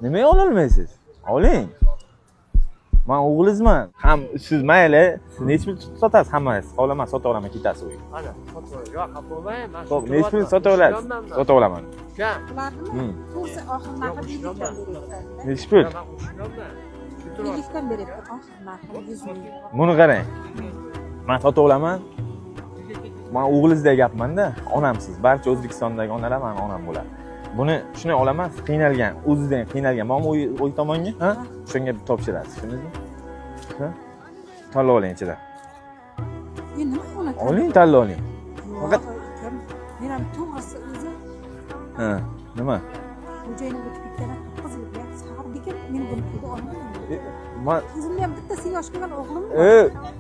Nimaga ololmaysiz? Oling. Men o'g'lizman. Ham siz mayli, siz necha pul sotasiz hammangiz? Xohlaman sota olaman ketasiz uy. Ana, sotib yo'q, xafa bo'lmang. Men Xo'p, necha pul sota olasiz? Sota olaman. Kam. Ularni kursi oxir narxi birlikdan beryapti. Necha pul? Men qo'shilmayman. Birlikdan beryapti oxir narxi 100 ming. Buni qarang. Men sota olaman. Men o'g'lizdek gapmanda, onamsiz. Barcha O'zbekistondagi onalar meni onam bo'ladi. Buni shunday olaman, qiynalgan, o'zidan qiynalgan. Mana o'y tomonga, ha? Shunga topshirasiz, tushundingizmi? Ha? Tanlab oling ichida. Nima holat? Oling, tanlab oling. Faqat men ham to'g'risi o'zi ha, nima? xo'jayini o'tib ketgan qiz edi. Sahar ekan, men buni pulni olmadim. Men Qizimni ham bittasi yosh qilgan o'g'lim.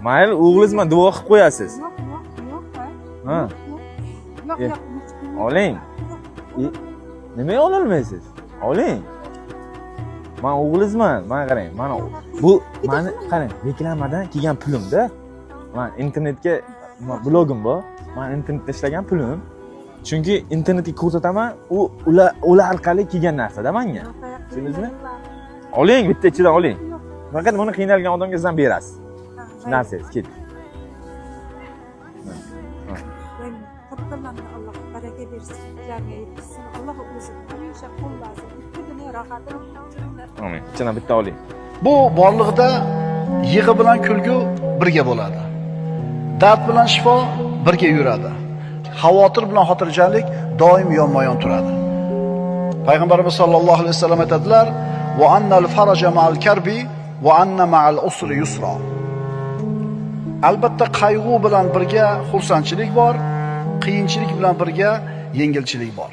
mayli, o'g'lizman, duo qilib qo'yasiz. Yo'q. Ha. Yo'q. Oling. Nimaga ololmaysiz? Oling. Men o'g'lizman. Mana qarang, mana bu meni qarang, reklamadan kelgan pulim-da. Men internetga blogim bor. Men internetda ishlagan pulim. Chunki internetga ko'rsataman, ular orqali kelgan narsa-da menga. Tushundingizmi? Oling, bitta ichidan oling. Faqat buni qiynalgan odamga sizdan berasiz. Narsangiz, ket. Kattalarga Alloh baraka bersin, ularga yetkazsin. Alloh o'zi hamisha qo'llasin. Ikki dunyo rohatini ko'rsinlar. Amin. Ichidan bitta oling. Bu borlig'ida yig'i bilan kulgu birga bo'ladi. Dard bilan shifo birga yuradi. Xavotir bilan xotirjamlik doim yonma-yon turadi. Payg'ambarimiz sollallohu alayhi vasallam aytadilar: "Va annal faraja ma'al karbi va anna ma'al usri yusra." Albatta qayg'u bilan birga xursandchilik bor, qiyinchilik bilan birga yengilchilik bor.